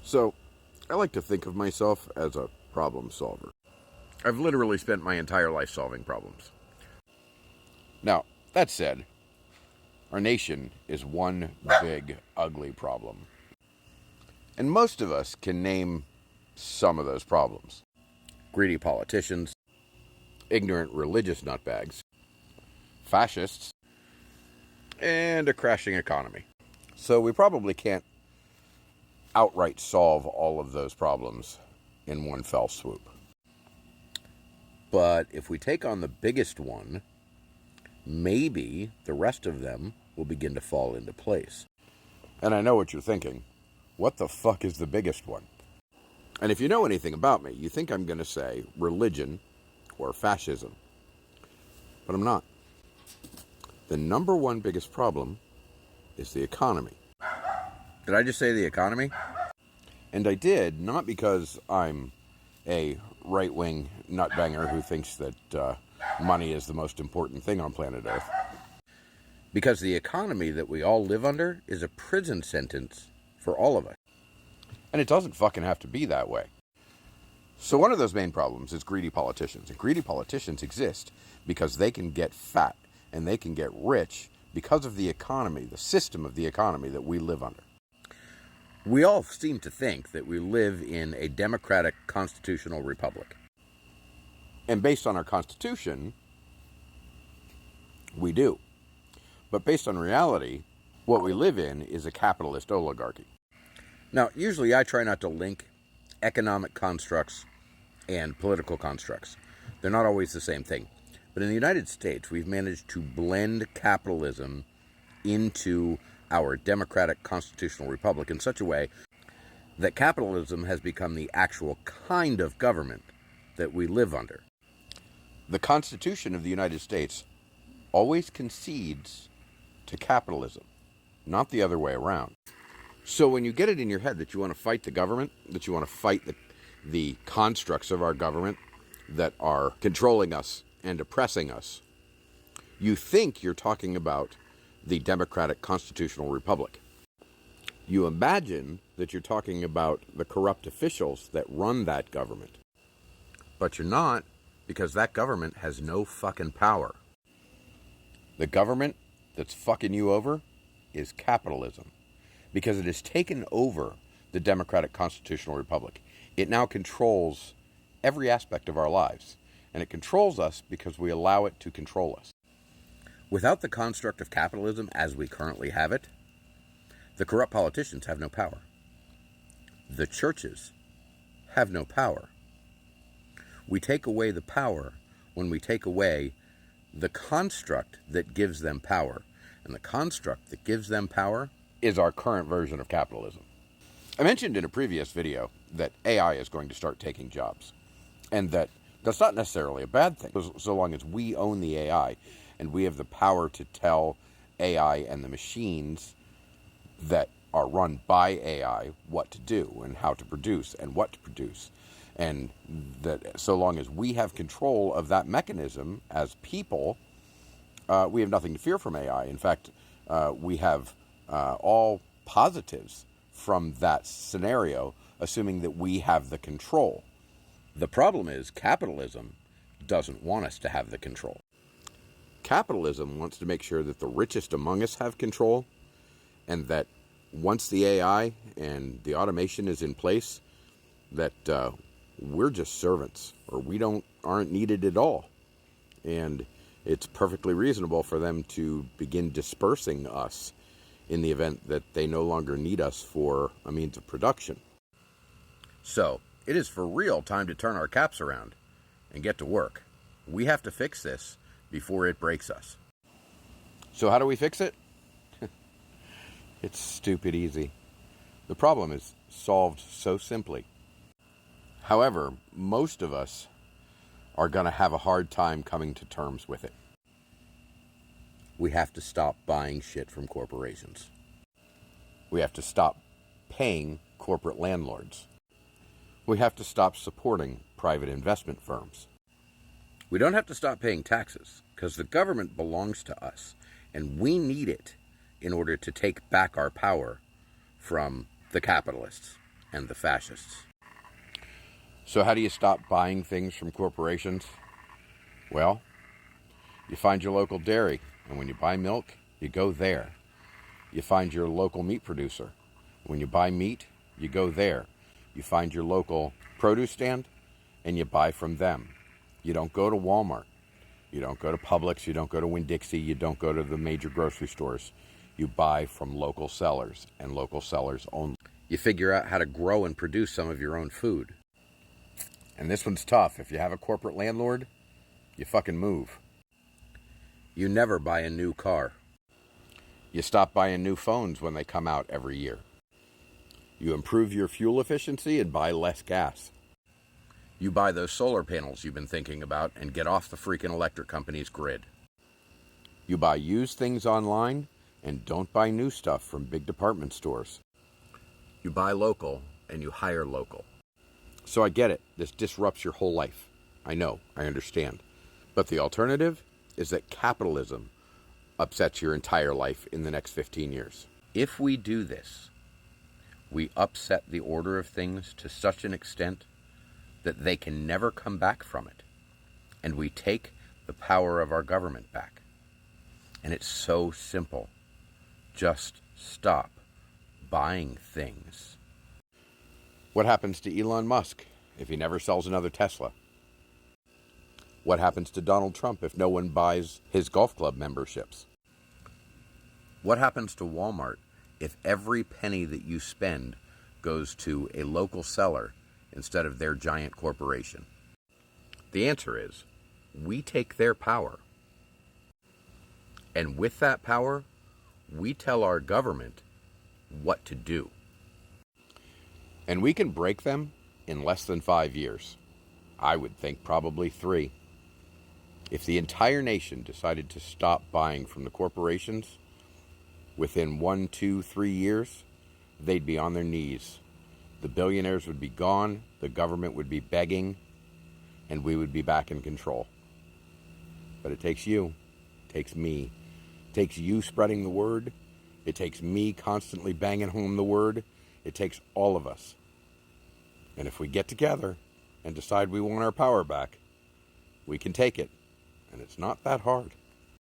So, I like to think of myself as a problem solver. I've literally spent my entire life solving problems. Now, that said, our nation is one big, ugly problem. And most of us can name some of those problems. Greedy politicians, ignorant religious nutbags, fascists, and a crashing economy. So we probably can't outright solve all of those problems in one fell swoop. But if we take on the biggest one, maybe the rest of them will begin to fall into place. And I know what you're thinking. What the fuck is the biggest one? And if you know anything about me, you think I'm going to say religion or fascism. But I'm not. The number one biggest problem is the economy. Did I just say the economy? And I did, not because I'm a right-wing nutbanger who thinks that money is the most important thing on planet Earth. Because the economy that we all live under is a prison sentence for all of us. And it doesn't fucking have to be that way. So one of those main problems is greedy politicians. And greedy politicians exist because they can get fat and they can get rich because of the economy, the system of the economy that we live under. We all seem to think that we live in a democratic constitutional republic. And based on our constitution, we do. But based on reality, what we live in is a capitalist oligarchy. Now, usually I try not to link economic constructs and political constructs. They're not always the same thing. But in the United States, we've managed to blend capitalism into our democratic constitutional republic in such a way that capitalism has become the actual kind of government that we live under. The Constitution of the United States always concedes to capitalism, not the other way around. So when you get it in your head that you want to fight the government, that you want to fight the constructs of our government that are controlling us and oppressing us, you think you're talking about the democratic constitutional republic. You imagine that you're talking about the corrupt officials that run that government. But you're not, because that government has no fucking power. The government that's fucking you over is capitalism, because it has taken over the democratic constitutional republic. It now controls every aspect of our lives, and it controls us because we allow it to control us. Without the construct of capitalism as we currently have it, the corrupt politicians have no power. The churches have no power. We take away the power when we take away the construct that gives them power. And the construct that gives them power is our current version of capitalism. I mentioned in a previous video that AI is going to start taking jobs. And that's not necessarily a bad thing, so long as we own the AI and we have the power to tell AI and the machines that are run by AI what to do and how to produce and what to produce. And that so long as we have control of that mechanism as people, we have nothing to fear from AI. In fact, we have all positives from that scenario, assuming that we have the control. The problem is capitalism doesn't want us to have the control. Capitalism wants to make sure that the richest among us have control, and that once the AI and the automation is in place, that we're just servants, or we aren't needed at all. And it's perfectly reasonable for them to begin dispersing us in the event that they no longer need us for a means of production. So, it is for real time to turn our caps around and get to work. We have to fix this before it breaks us. So how do we fix it? It's stupid easy. The problem is solved so simply. However, most of us are going to have a hard time coming to terms with it. We have to stop buying shit from corporations. We have to stop paying corporate landlords. We have to stop supporting private investment firms. We don't have to stop paying taxes, because the government belongs to us, and we need it in order to take back our power from the capitalists. and the fascists. So how do you stop buying things from corporations? Well, you find your local dairy, and when you buy milk, you go there. You find your local meat producer. When you buy meat, you go there. You find your local produce stand, and you buy from them. You don't go to Walmart. You don't go to Publix. You don't go to Winn-Dixie. You don't go to the major grocery stores. You buy from local sellers, and local sellers only. You figure out how to grow and produce some of your own food. And this one's tough. If you have a corporate landlord, you fucking move. You never buy a new car. You stop buying new phones when they come out every year. You improve your fuel efficiency and buy less gas. You buy those solar panels you've been thinking about and get off the freaking electric company's grid. You buy used things online and don't buy new stuff from big department stores. You buy local and you hire local. So I get it. This disrupts your whole life. I know. I understand. But the alternative is that capitalism upsets your entire life in the next 15 years. If we do this, we upset the order of things to such an extent that they can never come back from it. And we take the power of our government back. And it's so simple. Just stop buying things. What happens to Elon Musk if he never sells another Tesla? What happens to Donald Trump if no one buys his golf club memberships? What happens to Walmart if every penny that you spend goes to a local seller instead of their giant corporation? The answer is, we take their power. And with that power, we tell our government what to do. And we can break them in less than 5 years. I would think probably 3. If the entire nation decided to stop buying from the corporations, within 1, 2, 3 years, they'd be on their knees. The billionaires would be gone, the government would be begging, and we would be back in control. But it takes you, it takes me, it takes you spreading the word, it takes me constantly banging home the word, it takes all of us. And if we get together and decide we want our power back, we can take it. And it's not that hard.